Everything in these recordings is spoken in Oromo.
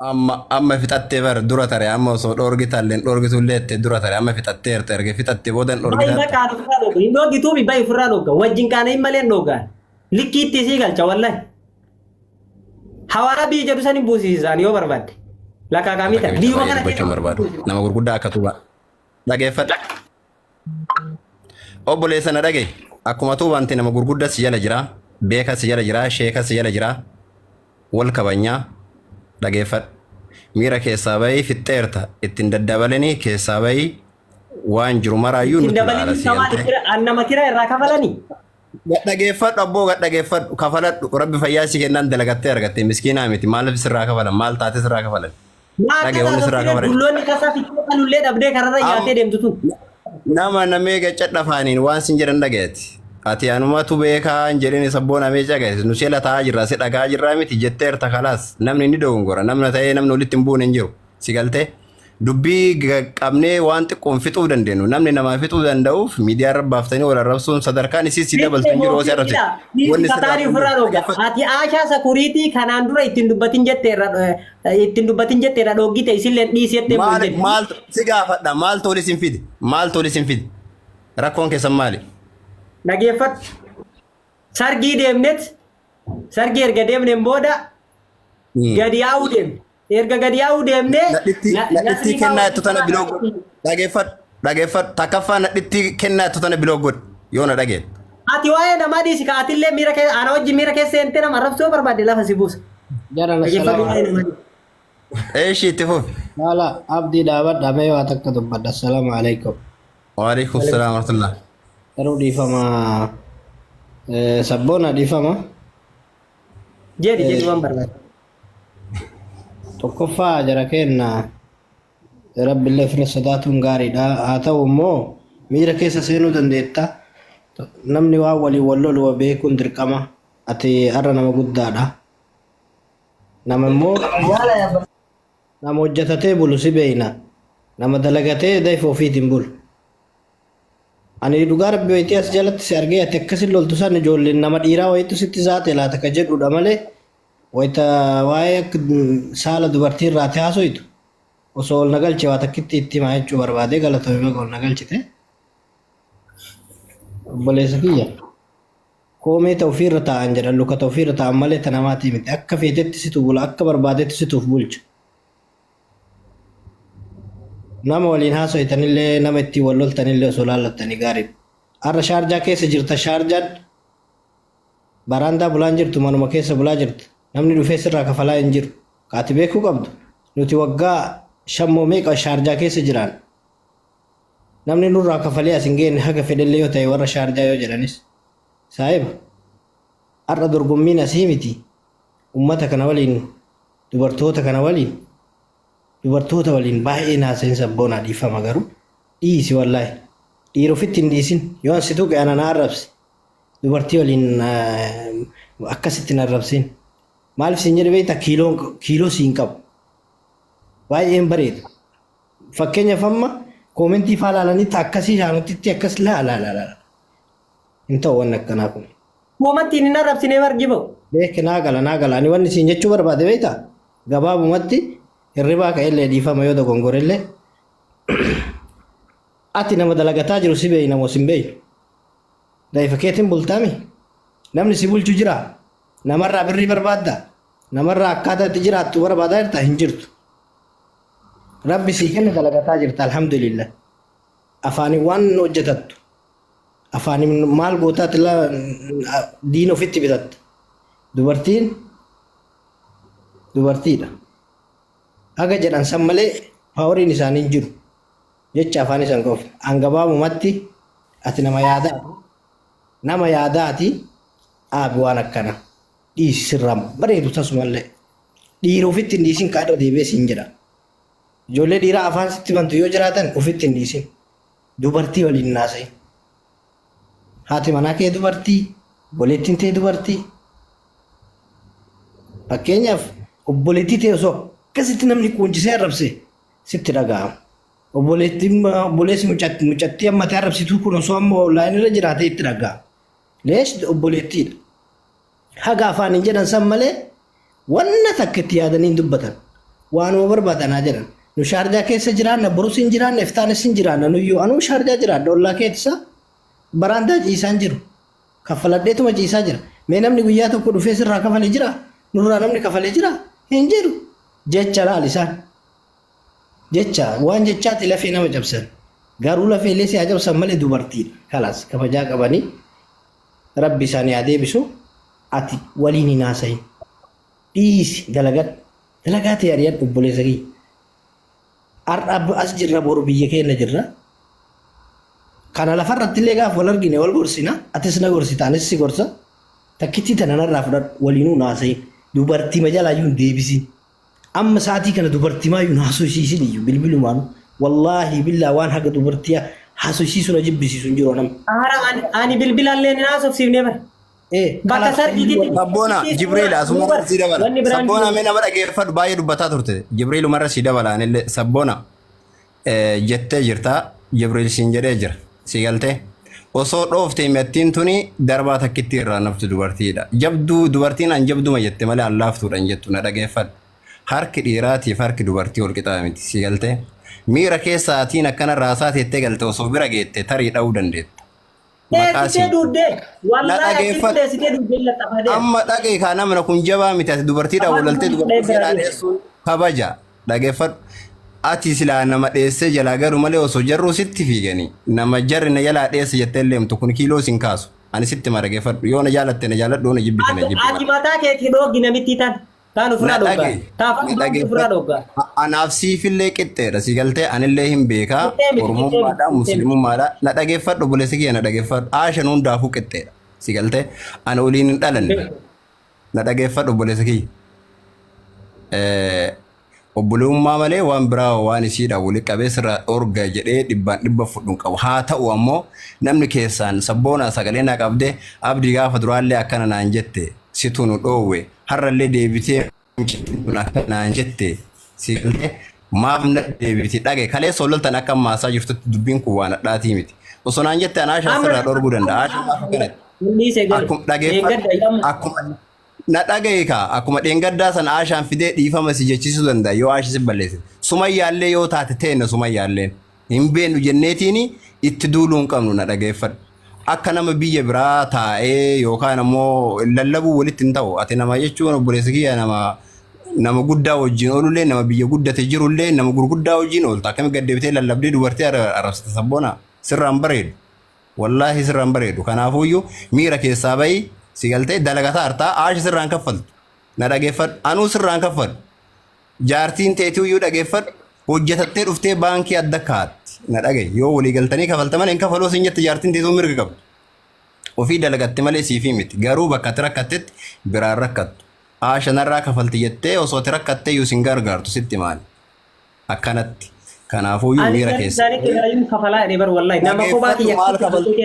amma fixattee bar dura tare amma osoo dhoorgitalleen dhoorgitulleette dura tare amma fixatteerte erge fixatte boodan Bayi dhoorgitatte. maqaan ofirraa dhooga. Hin dhoogituufi bayi ofirraa dhooga. Wajjin kaana hin malee dhoogaan. Likkiitti sii galcha wallahi. Hawaara biyya jedhu sanii buusisaan yoo barbaadde. Lakkaa kaamita. Biyyuma kana Gochuun barbaadu. Nama gurguddaa akka tuba. Dhageeffadha. Obboleessa na dhage. Akkuma tuubanti nama gurguddaa si jala jira. Beeka si jala jira. Sheeka si jala jira. Wal kabajnaa. Dhageeffadha. Miira keessaa bahii fixxeerta. Ittiin daddabalanii keessaa bahii waan jiru maraayyuu nuti ilaala si galtee. Nama kira irraa kafalanii. Gadhageeffadhu abboo gadhageeffadhu kafaladhu rabbi fayyaa si kennan dalagattee argatte miskiinaa miti maaliif sirraa kafalan maal taate sirraa kafalan. Dhagee wanni sirraa kafalan. Dulloonni kasaa fiixee qalullee dhabdee kararra yaatee deemtu tun. Nama namee gaccadha afaaniin waan sin jedhan dhageeti. Ati anumatu beekaa hin jedhin sabboon amee cagaes nu seela taa'aa jirra si dhagaa jirraa miti jetteerta kalaas namni ni dogongora namna ta'ee namni walitti hin buune hin jiru si galtee. Dubbii qabnee waan xiqqoon fixuu dandeenyu namni namaa fixuu danda'uuf miidiyaa irra baaftanii wal arrabsuun sadarkaan isii si dabaltu hin jiru osoo arrabse. Wanni sirraa ofirraa dhooga. Ati Aashaa Sakuriitii kanaan dura ittiin dubbatin jetteerra dhoogite isillee dhiisettee bulchite. Maal si gaafadha maal toolis hin fide maal toolis hin fide rakkoon keessan maali? Dhageeffadhu. Sargii deemnet sargii erga deemneen booda gadi yaa'uu deemne. Erga gadi yaa'uu deemnee nadhitti kennaa jettu tana biloo godhu dhageeffadhu takkaffaa nadhitti kennaa jettu tana biloo godhu yoo na dhageet. Ati waa'ee namaa dhiisi ka atillee miira keessa ana wajjin miira keessa seentee nama arrabsuu barbaadde lafa si buusa. Eeshi itti fufi. Haala abdii dhaabadha mee waa takka dubbadha. Assalaamu alaikum. Waalaikum salaam warahmatullah. Garuu dhiifama sabboona dhiifama. Jedhi waan barbaadde. Tokkoffaa jara kenna rabbiillee fira sodaatuun gaariidha. Haa ta'u immoo miira keessa seenuu dandeetta. Namni waan waliin wal lolu beekuun dirqama. Ati har'a nama guddaadha. Nama immoo nama hojjetatee bulu si beeyna. Nama dalagatee dayfa ofiitiin bulu. Ani dhugaa rabbi wayitii as jalatti si argee ati akkasin loltu san ijoolleen nama dhiiraa wayitu sitti zaate laata ka jedhudha malee. Wayita waa'ee saala dubartii irraa haasoitu osoo ol nagalche waa takkitti itti himaa jechuu barbaadee galatoomee baga ol nagalchite. Obboleessa kiyya koomee ta'u ofiirra taa'an jedhan luka ta'u ofiirra taa'an malee ta namaatii miti akka feetetti situ bula akka barbaadetti situuf bulcha. Nama waliin haasoitanillee nama ittiin wal loltanillee osoo laallattanii gaariidha. Har'a shaarjaa keessa jirta shaarjaan baraandaa bulaan jirtu manuma keessa bulaa jirta. Namni dhufee sirraa kafalaa hin jiru. Kaati beekuu qabdu. Nuti waggaa shammoo meeqa shaarjaa keessa jiraan. Namni nurraa kafalee as hin geenne haga fedhellee yoo ta'e warra shaarjaa yoo jedhanis. Saahiba. Har'a dorgommiin asii miti. Uummata kana waliin dubartoota kana waliin dubartoota waliin baay'ee naaseen sabboonaa dhiifama garuu dhiisi wallaahi. Dhiira ofitti hin dhiisin. Yoo ansituu qe'ana na arrabsi. Dubartii waliin akkasitti na arrabsiin. Maaliif siin jedhe beektaa kiiloo siin qabu. Baay'een bareeda. Fakkeenyaaf amma koomentii faa laalanitti akkasii shaanutti akkas laala. Hin ta'u wanni akkanaa kun. Koomentiin hin arrabsinee margibamu. Beeke naa gala. Ani wanni siin jechuu barbaade beektaa gabaabumatti hirribaa ka'ellee dhiifama yoo dogongorellee ati nama dalagataa jiru si beeyi namoo sin beeyi. Dayfa keetiin bultaami. Namni si bulchu jiraa. Namarraa birrii barbaaddaa. Namarraa akkaataa itti jiraattu barbaadaa jirta hin jirtu. Rabbi sii kenna dalagataa jirta alhamdulillah. Afaaniin waan hojjetattu. Afaaniin maal gootaatti diina ofitti bitatta. Dubartiidha. Haga jedhan san malee paaworiin isaanii hin jiru. Jecha afaan isaan qofa. Hangabaabumatti ati nama yaadaati aabi waan akkana. Dhiisi sirraa bareedu tasumallee. Dhiira ofitti hin dhiisin kaadha deebi'ee siin jedha. Ijoollee dhiiraa afaan sitti bantu yoo jiraatan ofitti hin dhiisin. Dubartii waliin naasa'i. Haati manaa kee dubartii, obboleettiin tee dubartii. Fakkeenyaaf obboleettii tee osoo akkasitti namni quunchisee arrabse sitti dhaga'ama. Obboleessi mucattii ammatee arrabsituu kun osoo amma onlaayinii irra jiraatee itti dhaga'ama. Lees obboleettiidha. Haga afaan hin jedhan san malee wanna takka itti yaadanii dubbatan. waanuma barbaadanaa jiran. Nu shaarjaa keessa jiraanna borus hin jiraanne iftaanis hin jiraanna nuyyuu anuu shaarjaa jiraadha ollaa keessa baraandaa ciisaan jiru. Kaffaladheetuma ciisaa jira. Mee namni guyyaa tokko dhufee sirraa kafalee jira? Nurraa namni kafalee jira? Hin jiru. Jecha laal isaan. Jecha waan jechaatti lafee nama cabsan. Garuu lafee illee si haa cabsan malee dubartiidha. Kalaas kabajaa qabanii rabbi isaanii haa deebisu. Ati waliin hin haasayin. Dhiisi dalagadhu. Dalagaa ta'e ari'adhu obboleessa kiyya. Har'a as jirra boru biyya keenya jirra. Kana lafarratti illee gaafa wal argine wal gorsina. Atis na gorsita anis si gorsa. Takkitti tana narraa fudhadhu waliinuu haasayin. Dubartii majalaayyuu hin deebisin. Amma sa'aatii kana dubartii maayyuu haasofsiisin iyyuu bilbilumaan. Wallaahi billaa waan haga dubartii haasofsiisu na jibbisiisu hin jiru namni. Ani bilbilallee ni haasofsiifnee bara. Bakka sargiitti. Sabboona Jibriil asuma si dabala. Sabboona mee nama dhageeffadhu baay'ee dubbataa turte. Jibriil umarra si dabalaan illee sabboona jettee jirta. Jibriil siin jedhee jira. Si galtee. Osoo dhoofte himattiin tuni darbaa takkitti irraa naftu dubartiidha. Jabduu dubartiin an jabduma jette malee an laaftuudhaan jettu na dhageeffadhu. Harki dhiiraatiif harki dubartii wal qixaa miti. Si galtee. Miira keessaatiin akkana raasaa teettee galte osoo bira geette tarii dha'uu dandeetta. Amma dhagee kaa namna kun jabaa miti ati dubartiidhaan walaltee dubartii dheessuun kabaja dhageeffadhu. Ati silaa nama dheessee jalaa garu malee osoo jarruu sitti fiiganii nama jarri na jalaa dheesse jettee leemtu kun kiiloo sin kaasu ani sitti ma dhageeffadhu yoo na jaalatte na jaaladhu na jibbi kana jibbi. Ati mataa keetii dhoogi namitti tan. Taan ufraa dhoogaa. Taafaan ufraa dhoogaa. Anaaf siifillee qixxeedha si galtee anillee hin beekaa oromummaadha muslimummaadha na dhageeffadhu buleessa kiyya na dhageeffadhu aashan hundaafuu qixxeedha si galtee ana waliin hin dhalanne na dhageeffadhu buleessa kiyya. Obbolummaa malee waan biraa waan isiidha wali qabee sirraa orga jedhee dhibbaan dhibba fudhuun qabu haa ta'u ammoo namni keessaan sabboona sagalee na qabdee abdii gaafa duraallee akkana naan jette situ nu dhoowwe har'allee deebitee naan jette si galtee maaf na deebiti dhage kalee soololtan akka maasaa jirtutti dubbiin kun waan dhaatii miti osoo naan jette anaashaa sirraa dhorguu danda'a aashaa maafa kanatti akkuma na dhagaye ka akkuma dheengaddaa san aashaan fidee dhiifama si jechisuu danda'a yoo aashi si balleesse sumayyaallee yoo taate ta'e sumayyaalleen hin beenu jenneetiin itti duuluu hin qabnu na dhageeffadhu akka nama biyya biraa taa'ee yookaan ammoo lallabuu walitti hin ta'u ati nama jechuun obboleessa kiyya nama guddaa wajjin oolullee nama biyya guddate jirullee nama gurguddaa wajjin oolta akkami gaddeebitee lallabdee dubartii arrabsite sabboona sirraan bareedu wallaahi sirraan bareedu kanaafuyyuu miira keessaa bahi. Si galtee dalagataa hartaa aashi sirraan kaffaltu na dhageeffadhu anuu sirraan kaffadhu jaartiin teetii iyyuu dhageeffadhu hojjetattee dhuftee baankii adda kaatti na dhagaye yoo walii galtanii kafalta malee hin kafaloo sin jette jaartiin teetuu mirga qabdu ofii dalagatte malee siifii miti garuu bakka ati rakkattetti biraan rakkattu aasha narraa kafalti jettee osoo ati rakkattee iyyuu sin gargaartu sitti maali akkanatti. Kanaafuu yoo miira keessa.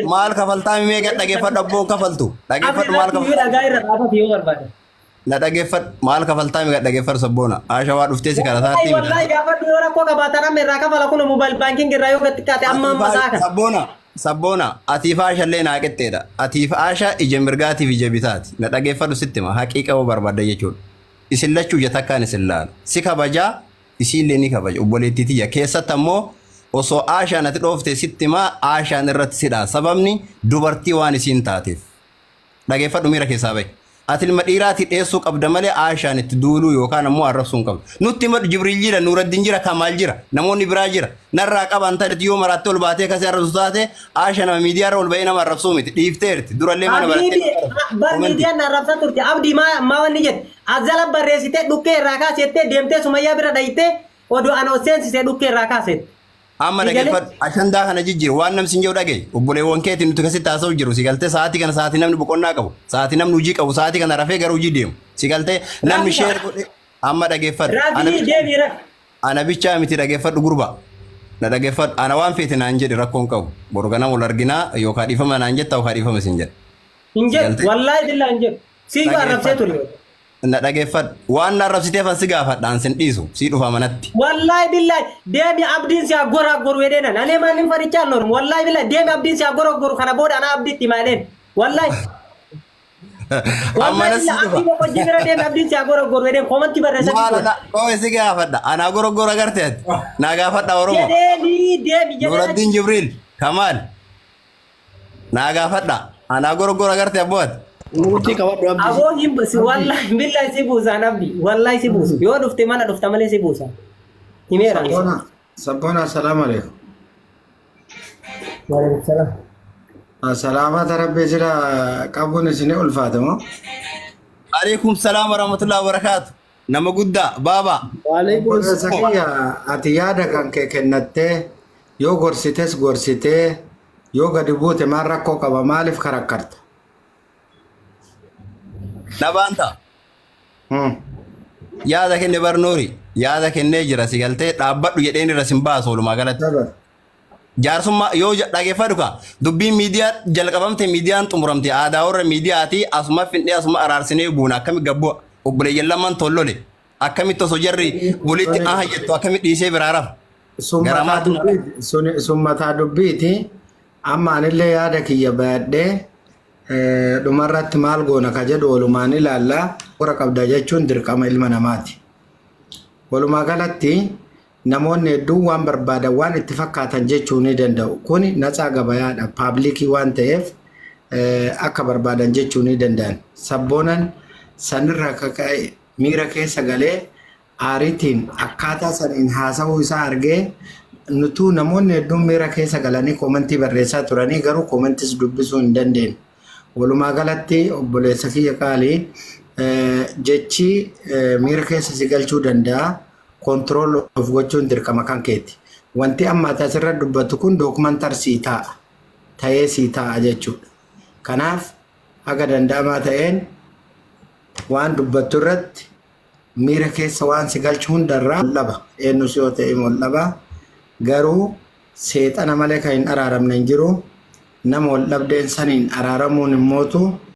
Maal kafaltaa mee gad dhageeffadhu abboon kafaltu. Dhageeffadhu maal kafaltu. Na dhageeffadhu maal kafaltaa mee gad dhageeffadhu sabboona. Aasha waa dhuftee si kana taatti. Wallahi gaafadhu yoo rakkoo qabaatan amma irraa kafala kun mobaayil baankiin irraa yoo gatti kaate amma saaka. Sabboona atiif aasha illee naa qixxeedha. Atiif aasha ija mirgaatiif ija bitaati. Na dhageeffadhu sitti ma haqiiqa yoo barbaadda jechuudha. Isin lachuu ija takkaan isin laalu. Si kabajaa. Isiillee ni kabaja obboleettitiyya keessatti ammoo osoo aashaan ati dhoofte sitti maa aashaan irratti sidhaa sababni dubartii waan isiin taateef dhageeffadhu miira keessaa bahe ati ilma dhiiraatti dheessuu qabda malee aashaan itti duuluu yookaan ammoo arrabsuu hin qabdu nutti maddu Jibriil jira Nuuraddiin jira Kamaal jira namoonni biraa jira narraa qaban ta'etti yoo maraattee ol baatee kasee arrabsu taate aasha nama miidiyaarra ol bahee nama arrabsuu miti dhiifteerti durallee mana barattee miidiyaan arrabsaa turte abdii maa wanni jedhe azala barreessitee dhukkee irraa kaasettee deemtee sumayyaa bira dhayitee odoo anoo seensisee dhukkee irraa kaasette. Amma dhageeffadhu ashandaa kana jijjiiru waan namni sin jedhu dhagaye obboleewwan keetiin nuti kasitti haasa'u jiru si galtee sa'aatii kana sa'aatii namni boqonnaa qabu sa'aatii namni hojii qabu sa'aatii kana rafee gara hojii deemu si galtee namni sheer godhe amma dhageeffadhu. Ana bichaa miti dhageeffadhu gurba na dhageeffadhu ana waan feete naan jedhe rakkoon qabu boru ganama wal arginaa yookaan dhiifama naan jetta yookaan dhiifama sin jedhe. Hin jedhu wallaahi billaa hin jedhu sii arrabsee ture. Na dhageeffadhu waan na arrabsiteefan si gaafadhaan sin dhiisu sii dhufa manatti. Wallaahi billahi deemi abdiin si agora goru edena nalee maalin farichaa normu wallaahi billahi deemi abdiin si agora goru kana booda ana abdiitti maaleen wallaahi. Amma na si Abdi dhufa. mau jibira dem abdi si agora goro dem komenti barresa. Maala koo isi gaafadha. Ana gorogora garteet. Naa gaafadha Oromoo. Jadi dem Nuraddiin Jibriil Kamaal. Naa gaafadha. Ana gorogora gartee abboot. Nuti kabadhu abdi. Abo himbus wallahi billahi si busa abdi wallahi si busa. Yo dufte mana dufta male si busa. Himera. Sabbona assalamu alaikum. Waalaikumsalam. Salaamata rabbi jira qabuun isin ulfaatamu. Alaikum salaam wa rahmatullahi wa barakatuh. Nama guddaa baaba. Waalaikum Sakiyya ati yaada kan kee kennattee yoo gorsites gorsitee yoo gadi buute maal rakkoo qaba maaliif karakkarta? Dhabaanta. Yaada kenne barnoori. Yaada kennee jira si galtee dhaabbadhu jedheen irra sin baasu walumaa galatti. Dabar. Jaarsummaa yoo dhageeffadhu ka dubbiin miidiyaa jalqabamte miidiyaan xumuramte aadaa warra miidiyaati asuma findhee asuma araarsinee buuna akkami gabboo obboleeyyan lamaan tollole akkamitti osoo jarri walitti hayyattu akkamitti dhiisee biraaraaf. Summataa dubbiiti amma anillee yaada kiyya bayadhee dhumarratti maal goona ka jedhu walumaan ilaallaa warra qabda jechuun dirqama ilma namaati. Walumaa galatti namoonni hedduun waan barbaadan waan itti fakkaatan jechuu ni danda'u. Kuni natsaa gabayaadha. Paabliikii waan ta'eef akka barbaadan jechuu ni danda'an. Sabboonan sanirra kaka'e miira keessa galee aariitiin akkaataa saniin haasawuu isaa argee nutuu namoonni hedduun miira keessa galanii koomentii barreessaa turanii garuu koomentis dubbisuu hin dandeenye. Walumaa galatti obboleessa kiyya qaalii jechi miira keessa si galchuu danda'a. Control of gochuun dirqama kan keeti. Wanti amma asirra dubbatu kun dookumentar sii ta'a. Ta'ee sii ta'a jechuudha. Kanaaf haga danda'amaa ta'een waan dubbattu irratti miira keessa waan si galchu hundarraa laba. Eenyus yoo ta'e laba. Garuu seexana malee kan hin araaramne hin jiru. Nama wal dhabdeen saniin araaramuun hin mootu.